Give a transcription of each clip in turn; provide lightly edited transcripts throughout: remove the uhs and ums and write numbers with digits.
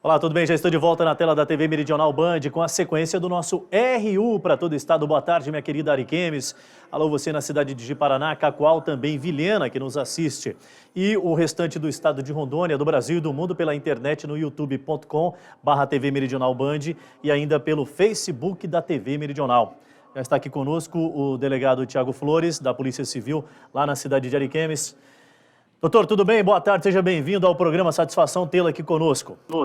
Olá, tudo bem? Já estou de volta na tela da TV Meridional Band com a sequência do nosso RU para todo o estado. Boa tarde, minha querida Ariquemes. Alô, você na cidade de Ji-Paraná, Cacoal, também Vilhena, que nos assiste. E o restante do estado de Rondônia, do Brasil e do mundo pela internet no youtube.com/TV Meridional Band e ainda pelo Facebook da TV Meridional. Já está aqui conosco o delegado Tiago Flores, da Polícia Civil, lá na cidade de Ariquemes. Doutor, tudo bem? Boa tarde, seja bem-vindo ao programa. Satisfação tê-lo aqui conosco. Boa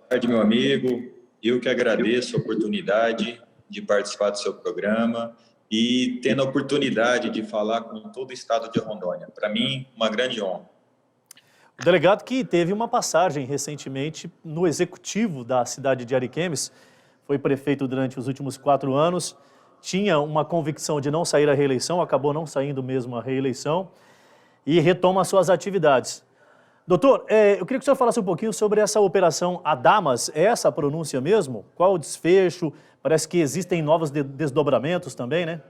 tarde, meu amigo. Eu que agradeço a oportunidade de participar do seu programa e tendo a oportunidade de falar com todo o estado de Rondônia. Para mim, uma grande honra. O delegado que teve uma passagem recentemente no executivo da cidade de Ariquemes, foi prefeito durante os últimos 4 anos, tinha uma convicção de não sair à reeleição, acabou não saindo mesmo à reeleição e retoma suas atividades. Doutor, eu queria que o senhor falasse um pouquinho sobre essa operação Adamas. É essa a pronúncia mesmo? Qual o desfecho? Parece que existem novos desdobramentos também, né?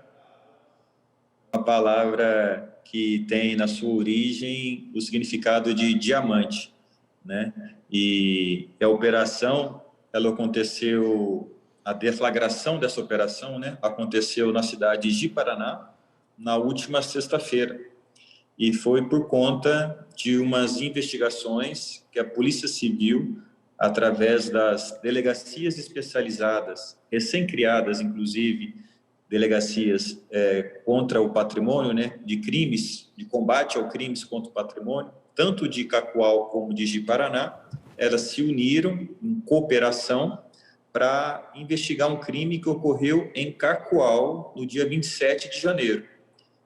Uma palavra que tem na sua origem o significado de diamante, né? E a operação, ela aconteceu... A deflagração dessa operação, né, aconteceu na cidade de Ji-Paraná na última sexta-feira e foi por conta de umas investigações que a Polícia Civil, através das delegacias especializadas, recém-criadas, inclusive, delegacias contra o patrimônio, né, de crimes, de combate ao crimes contra o patrimônio, tanto de Cacoal como de Ji-Paraná, elas se uniram em cooperação para investigar um crime que ocorreu em Cacoal no dia 27 de janeiro.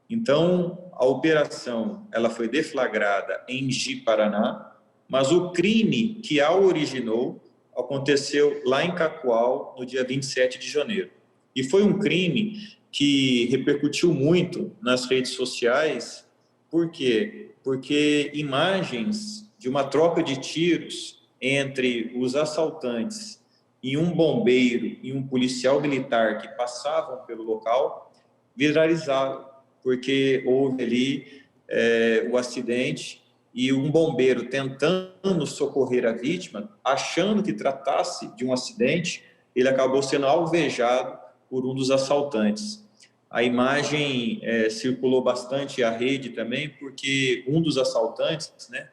Então, a operação ela foi deflagrada em Ji-Paraná, mas o crime que a originou aconteceu lá em Cacoal no dia 27 de janeiro. E foi um crime que repercutiu muito nas redes sociais. Por quê? Porque imagens de uma troca de tiros entre os assaltantes e um bombeiro e um policial militar que passavam pelo local viralizaram, porque houve ali o acidente e um bombeiro tentando socorrer a vítima, achando que tratasse de um acidente, ele acabou sendo alvejado por um dos assaltantes. A imagem circulou bastante à rede também, porque um dos assaltantes, né,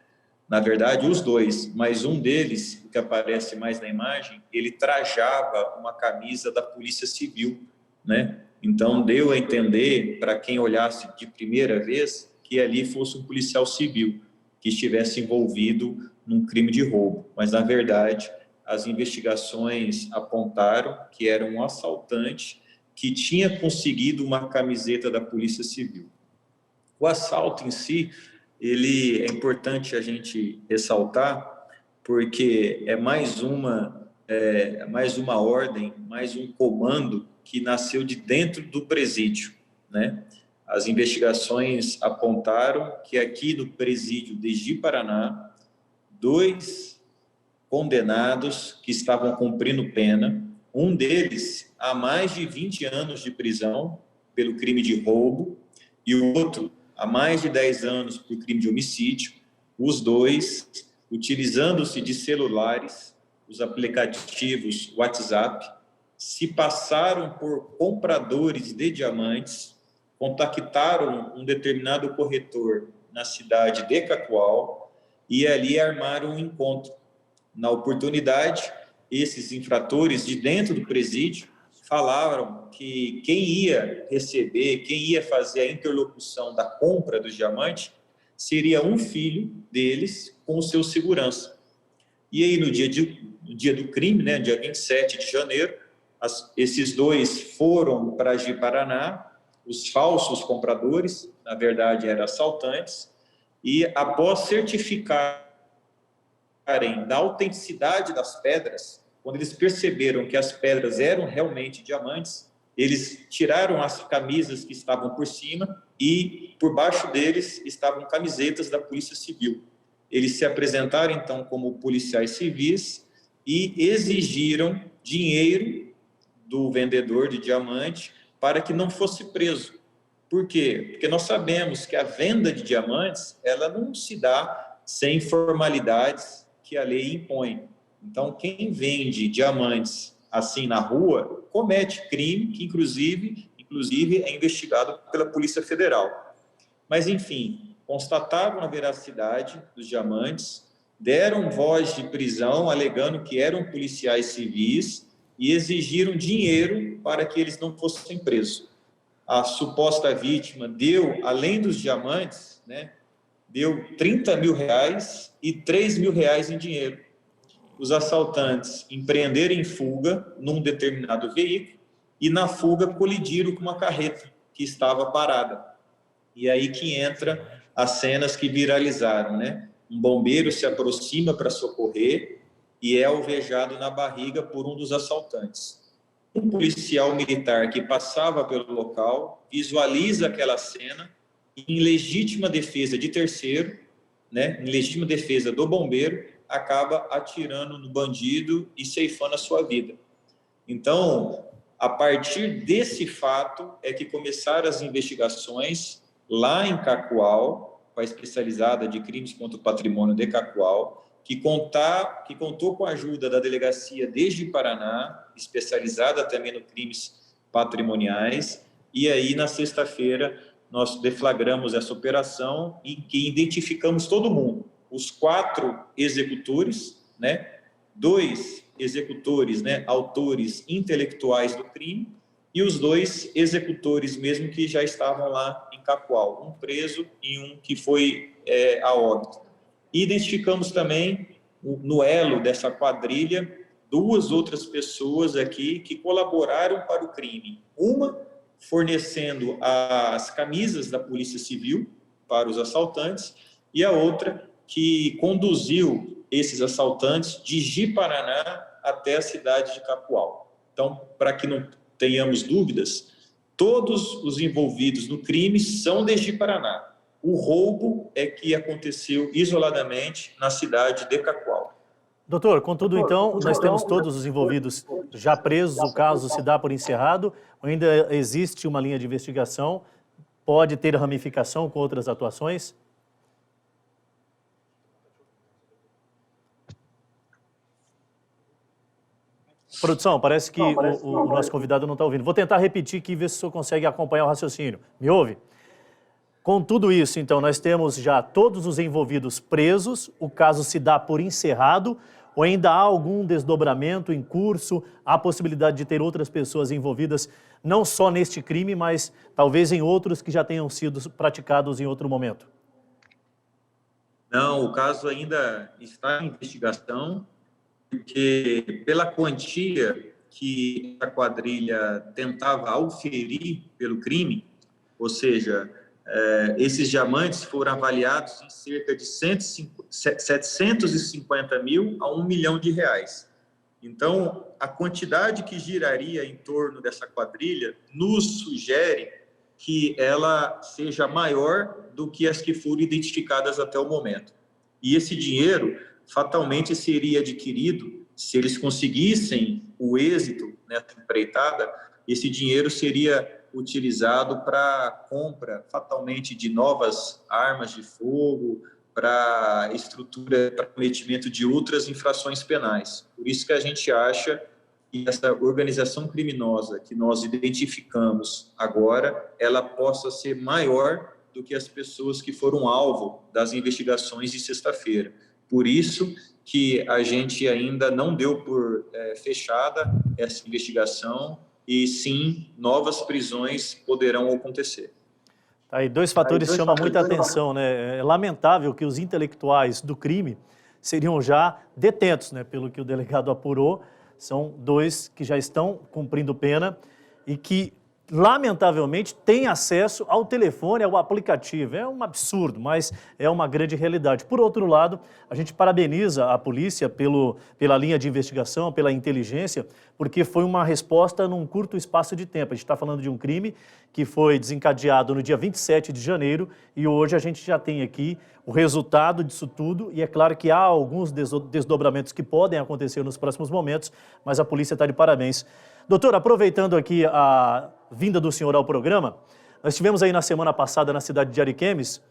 na verdade, os dois, mas um deles, que aparece mais na imagem, ele trajava uma camisa da Polícia Civil, né? Então, deu a entender, para quem olhasse de primeira vez, que ali fosse um policial civil que estivesse envolvido num crime de roubo. Mas, na verdade, as investigações apontaram que era um assaltante que tinha conseguido uma camiseta da Polícia Civil. O assalto em si, ele é importante a gente ressaltar, porque é mais uma ordem, mais um comando que nasceu de dentro do presídio, né? As investigações apontaram que aqui no presídio de Ji-Paraná, 2 condenados que estavam cumprindo pena, um deles há mais de 20 anos de prisão pelo crime de roubo e o outro há mais de 10 anos por crime de homicídio, os dois utilizando-se de celulares, os aplicativos WhatsApp, se passaram por compradores de diamantes, contactaram um determinado corretor na cidade de Cacoal e ali armaram um encontro. Na oportunidade, esses infratores de dentro do presídio falaram que quem ia receber, quem ia fazer a interlocução da compra do diamante seria um filho deles com o seu segurança. E aí, no dia do crime, né, dia 27 de janeiro, esses dois foram para Ji-Paraná, os falsos compradores, na verdade eram assaltantes, e após certificarem da autenticidade das pedras, quando eles perceberam que as pedras eram realmente diamantes, eles tiraram as camisas que estavam por cima e por baixo deles estavam camisetas da Polícia Civil. Eles se apresentaram então como policiais civis e exigiram dinheiro do vendedor de diamante para que não fosse preso. Por quê? Porque nós sabemos que a venda de diamantes, ela não se dá sem formalidades, que a lei impõe. Então, quem vende diamantes assim na rua comete crime que, inclusive é investigado pela Polícia Federal. Mas, enfim, constataram a veracidade dos diamantes, deram voz de prisão, alegando que eram policiais civis e exigiram dinheiro para que eles não fossem presos. A suposta vítima deu, além dos diamantes, né, deu R$30 mil e R$3 mil em dinheiro. Os assaltantes empreenderam em fuga num determinado veículo e na fuga colidiram com uma carreta que estava parada. E aí que entra as cenas que viralizaram, né? Um bombeiro se aproxima para socorrer e é alvejado na barriga por um dos assaltantes. Um policial militar que passava pelo local visualiza aquela cena e, em legítima defesa de terceiro, né, em legítima defesa do bombeiro, acaba atirando no bandido e ceifando a sua vida. Então, a partir desse fato é que começaram as investigações lá em Cacoal, com a especializada de crimes contra o patrimônio de Cacoal, que contou com a ajuda da delegacia de Paraná, especializada também no crimes patrimoniais, e aí na sexta-feira nós deflagramos essa operação em que identificamos todo mundo, os 4 executores, né, 2 executores, né, autores intelectuais do crime, e os 2 executores mesmo que já estavam lá em Cacoal, um preso e um que foi a óbito. Identificamos também, no elo dessa quadrilha, 2 outras pessoas aqui que colaboraram para o crime. Uma fornecendo as camisas da Polícia Civil para os assaltantes e a outra que conduziu esses assaltantes de Ji-Paraná até a cidade de Cacoal. Então, para que não tenhamos dúvidas, todos os envolvidos no crime são de Ji-Paraná. O roubo é que aconteceu isoladamente na cidade de Cacoal. Doutor, contudo, então, nós temos todos os envolvidos já presos, o caso se dá por encerrado, ainda existe uma linha de investigação, pode ter ramificação com outras atuações? Produção, parece que o nosso convidado não está ouvindo. Vou tentar repetir aqui e ver se o senhor consegue acompanhar o raciocínio. Me ouve? Com tudo isso, então, nós temos já todos os envolvidos presos, o caso se dá por encerrado, ou ainda há algum desdobramento em curso, há a possibilidade de ter outras pessoas envolvidas, não só neste crime, mas talvez em outros que já tenham sido praticados em outro momento? Não, o caso ainda está em investigação, porque pela quantia que a quadrilha tentava auferir pelo crime, ou seja, esses diamantes foram avaliados em cerca de 750 mil a R$1 milhão. Então, a quantidade que giraria em torno dessa quadrilha nos sugere que ela seja maior do que as que foram identificadas até o momento. E esse dinheiro fatalmente seria adquirido, se eles conseguissem o êxito nessa empreitada, esse dinheiro seria utilizado para compra fatalmente de novas armas de fogo, para estrutura, para cometimento de outras infrações penais. Por isso que a gente acha que essa organização criminosa que nós identificamos agora, ela possa ser maior do que as pessoas que foram alvo das investigações de sexta-feira. Por isso que a gente ainda não deu por fechada essa investigação e sim, novas prisões poderão acontecer. Aí 2 fatores chamam muita atenção, né? É lamentável que os intelectuais do crime seriam já detentos, né? Pelo que o delegado apurou, são 2 que já estão cumprindo pena e que, lamentavelmente, têm acesso ao telefone, ao aplicativo. É um absurdo, mas é uma grande realidade. Por outro lado, a gente parabeniza a polícia pela linha de investigação, pela inteligência, porque foi uma resposta num curto espaço de tempo. A gente está falando de um crime que foi desencadeado no dia 27 de janeiro e hoje a gente já tem aqui o resultado disso tudo e é claro que há alguns desdobramentos que podem acontecer nos próximos momentos, mas a polícia está de parabéns. Doutor, aproveitando aqui a vinda do senhor ao programa, nós tivemos aí na semana passada na cidade de Ariquemes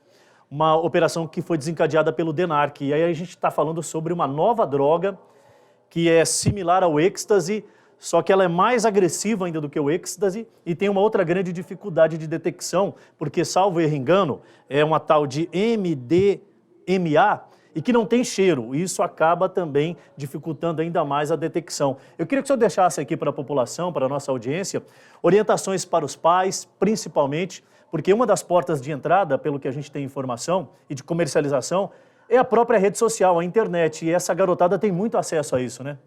uma operação que foi desencadeada pelo DENARC. E aí a gente está falando sobre uma nova droga que é similar ao êxtase, só que ela é mais agressiva ainda do que o êxtase e tem uma outra grande dificuldade de detecção, porque, salvo erro engano, é uma tal de MDMA e que não tem cheiro. E isso acaba também dificultando ainda mais a detecção. Eu queria que o senhor deixasse aqui para a população, para a nossa audiência, orientações para os pais, principalmente, porque uma das portas de entrada, pelo que a gente tem informação, e de comercialização, é a própria rede social, a internet. E essa garotada tem muito acesso a isso, né?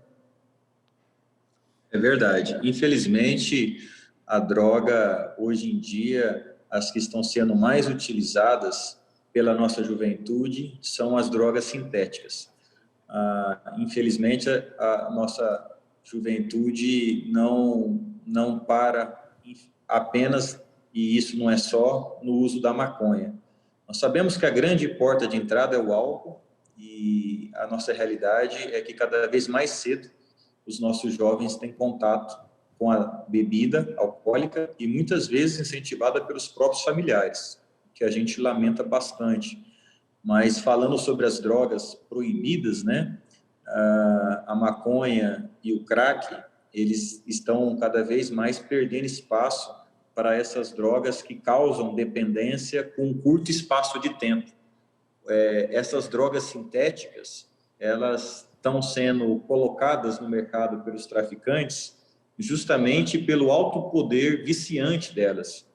É verdade. Infelizmente, a droga, hoje em dia, as que estão sendo mais utilizadas pela nossa juventude são as drogas sintéticas. Infelizmente, a nossa juventude não para apenas, e isso não é só, no uso da maconha. Nós sabemos que a grande porta de entrada é o álcool, e a nossa realidade é que cada vez mais cedo os nossos jovens têm contato com a bebida alcoólica e muitas vezes incentivada pelos próprios familiares, que a gente lamenta bastante. Mas falando sobre as drogas proibidas, né, a maconha e o crack, eles estão cada vez mais perdendo espaço para essas drogas que causam dependência com um curto espaço de tempo. Essas drogas sintéticas, elas estão sendo colocadas no mercado pelos traficantes justamente pelo alto poder viciante delas.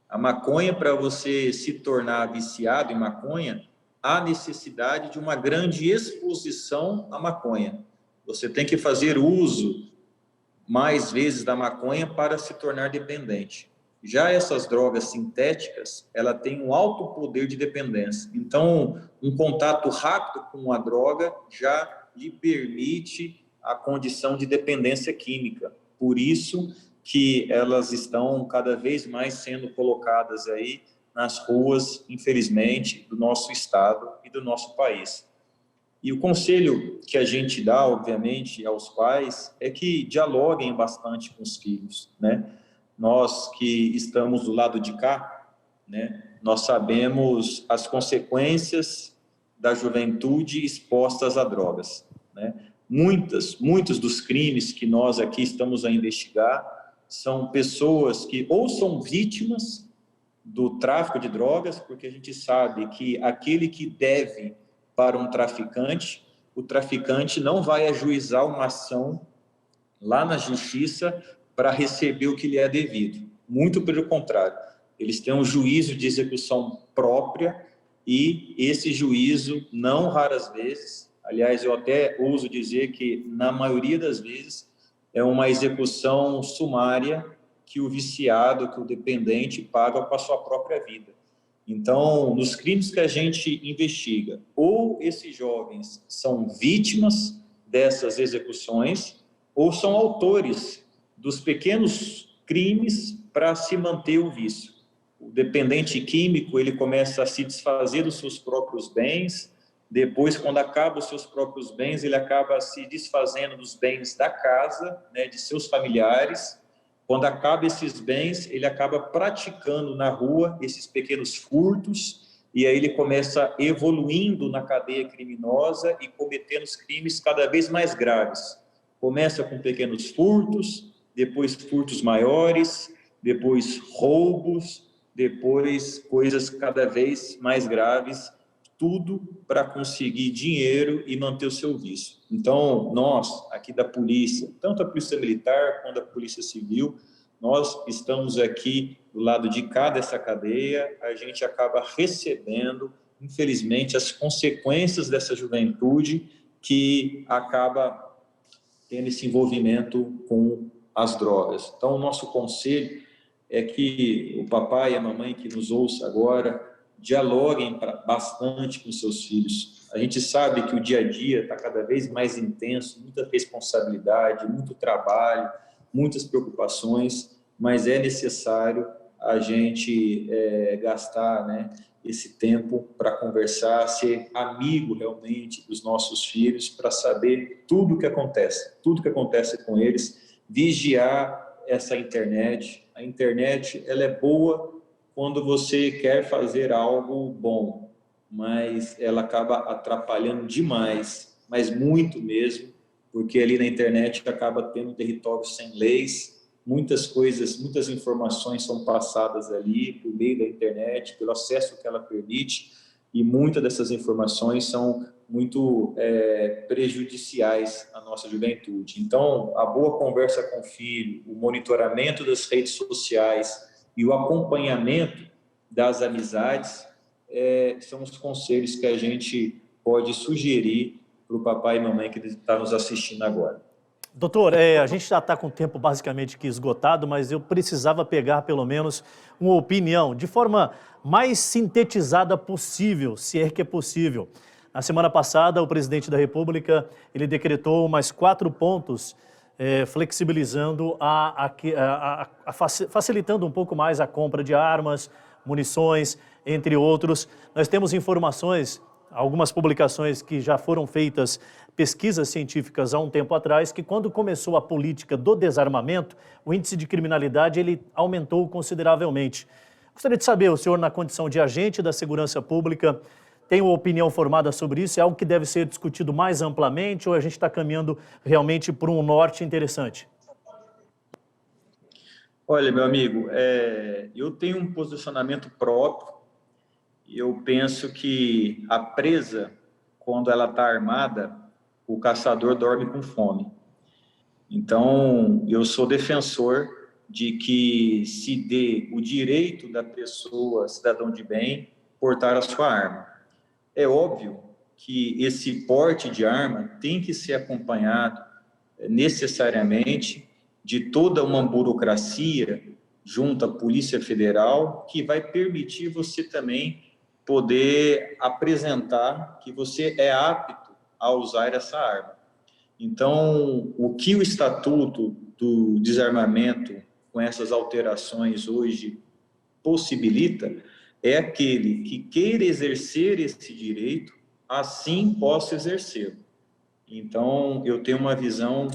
A maconha, para você se tornar viciado em maconha, há necessidade de uma grande exposição à maconha. Você tem que fazer uso mais vezes da maconha para se tornar dependente. Já essas drogas sintéticas, ela tem um alto poder de dependência. Então, um contato rápido com a droga já lhe permite a condição de dependência química. Por isso que elas estão cada vez mais sendo colocadas aí nas ruas, infelizmente, do nosso estado e do nosso país. E o conselho que a gente dá, obviamente, aos pais é que dialoguem bastante com os filhos, né? Nós que estamos do lado de cá, né, nós sabemos as consequências da juventude expostas a drogas, né? Muitos dos crimes que nós aqui estamos a investigar são pessoas que ou são vítimas do tráfico de drogas, porque a gente sabe que aquele que deve para um traficante, o traficante não vai ajuizar uma ação lá na justiça para receber o que lhe é devido. Muito pelo contrário, eles têm um juízo de execução própria e esse juízo, não raras vezes, aliás, eu até ouso dizer que na maioria das vezes é uma execução sumária que o viciado, que o dependente paga com a sua própria vida. Então, nos crimes que a gente investiga, ou esses jovens são vítimas dessas execuções, ou são autores dos pequenos crimes para se manter o vício. O dependente químico, ele começa a se desfazer dos seus próprios bens, depois, quando acaba os seus próprios bens, ele acaba se desfazendo dos bens da casa, né, de seus familiares. Quando acaba esses bens, ele acaba praticando na rua esses pequenos furtos, e aí ele começa evoluindo na cadeia criminosa e cometendo os crimes cada vez mais graves. Começa com pequenos furtos, depois furtos maiores, depois roubos, depois coisas cada vez mais graves, tudo para conseguir dinheiro e manter o seu vício. Então, nós, aqui da polícia, tanto a polícia militar quanto a polícia civil, nós estamos aqui do lado de cá dessa cadeia, a gente acaba recebendo, infelizmente, as consequências dessa juventude que acaba tendo esse envolvimento com as drogas. Então, o nosso conselho é que o papai e a mamãe que nos ouça agora dialoguem bastante com seus filhos. A gente sabe que o dia a dia está cada vez mais intenso, muita responsabilidade, muito trabalho, muitas preocupações, mas é necessário a gente gastar, né, esse tempo para conversar, ser amigo realmente dos nossos filhos, para saber tudo o que acontece com eles, vigiar essa internet. A internet, ela é boa quando você quer fazer algo bom, mas ela acaba atrapalhando demais, mas muito mesmo, porque ali na internet acaba tendo um território sem leis, muitas coisas, muitas informações são passadas ali por meio da internet, pelo acesso que ela permite, e muitas dessas informações são muito prejudiciais à nossa juventude. Então, a boa conversa com o filho, o monitoramento das redes sociais e o acompanhamento das amizades são os conselhos que a gente pode sugerir para o papai e mamãe que está nos assistindo agora. Doutor, a gente já está com o tempo basicamente que esgotado, mas eu precisava pegar pelo menos uma opinião, de forma mais sintetizada possível, se é que é possível. Na semana passada, o presidente da República, ele decretou mais 4 pontos, flexibilizando, facilitando um pouco mais a compra de armas, munições, entre outros. Nós temos informações, algumas publicações que já foram feitas, pesquisas científicas há um tempo atrás, que quando começou a política do desarmamento, o índice de criminalidade ele aumentou consideravelmente. Gostaria de saber, o senhor, na condição de agente da segurança pública, tem uma opinião formada sobre isso? É algo que deve ser discutido mais amplamente ou a gente está caminhando realmente por um norte interessante? Olha, meu amigo, eu tenho um posicionamento próprio. Eu penso que a presa, quando ela está armada, o caçador dorme com fome. Então, eu sou defensor de que se dê o direito da pessoa, cidadão de bem, portar a sua arma. É óbvio que esse porte de arma tem que ser acompanhado necessariamente de toda uma burocracia junto à Polícia Federal, que vai permitir você também poder apresentar que você é apto a usar essa arma. Então, o que o Estatuto do Desarmamento, com essas alterações hoje, possibilita, é aquele que queira exercer esse direito, assim possa exercê-lo. Então, eu tenho uma visão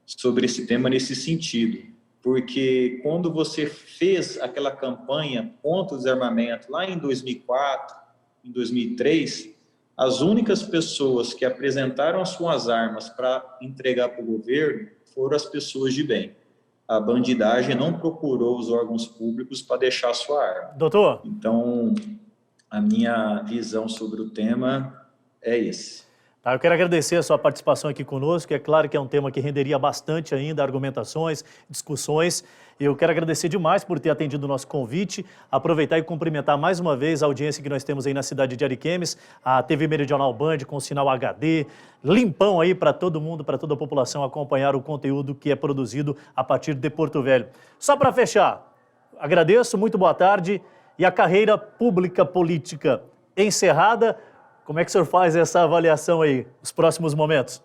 sobre esse tema nesse sentido, porque quando você fez aquela campanha contra o desarmamento lá em 2004, em 2003, as únicas pessoas que apresentaram as suas armas para entregar para o governo foram as pessoas de bem. A bandidagem não procurou os órgãos públicos para deixar a sua arma. Doutor? Então, a minha visão sobre o tema é esse. Tá, eu quero agradecer a sua participação aqui conosco. É claro que é um tema que renderia bastante ainda argumentações, discussões. Eu quero agradecer demais por ter atendido o nosso convite, aproveitar e cumprimentar mais uma vez a audiência que nós temos aí na cidade de Ariquemes, a TV Meridional Band com sinal HD, limpão aí para todo mundo, para toda a população acompanhar o conteúdo que é produzido a partir de Porto Velho. Só para fechar, agradeço, muito boa tarde. E a carreira pública política encerrada, como é que o senhor faz essa avaliação aí, os próximos momentos?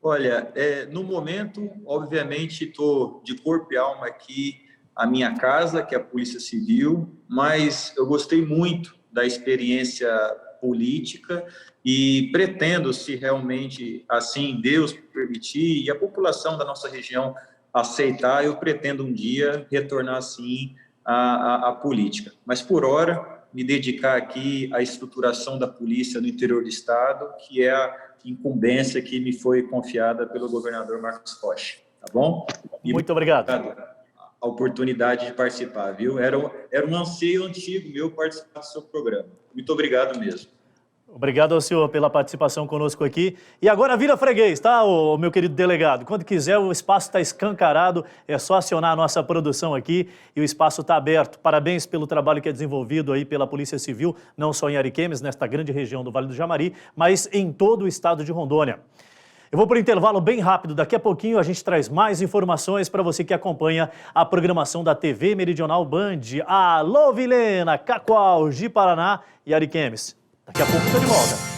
Olha, no momento, obviamente, estou de corpo e alma aqui à minha casa, que é a Polícia Civil, mas eu gostei muito da experiência política e pretendo, se realmente assim Deus permitir e a população da nossa região aceitar, eu pretendo um dia retornar, sim, à política. Mas, por hora, me dedicar aqui à estruturação da polícia no interior do estado, que é a incumbência que me foi confiada pelo governador Marcos Rocha, tá bom? E muito obrigado. A oportunidade de participar, viu? Era um anseio antigo meu participar do seu programa. Muito obrigado mesmo. Obrigado ao senhor pela participação conosco aqui. E agora vira freguês, tá, o meu querido delegado? Quando quiser, o espaço está escancarado, é só acionar a nossa produção aqui e o espaço está aberto. Parabéns pelo trabalho que é desenvolvido aí pela Polícia Civil, não só em Ariquemes, nesta grande região do Vale do Jamari, mas em todo o estado de Rondônia. Eu vou para o intervalo bem rápido, daqui a pouquinho a gente traz mais informações para você que acompanha a programação da TV Meridional Band. Alô, Vilhena, Cacoal, Ji-Paraná e Ariquemes. Daqui a pouco estou de volta.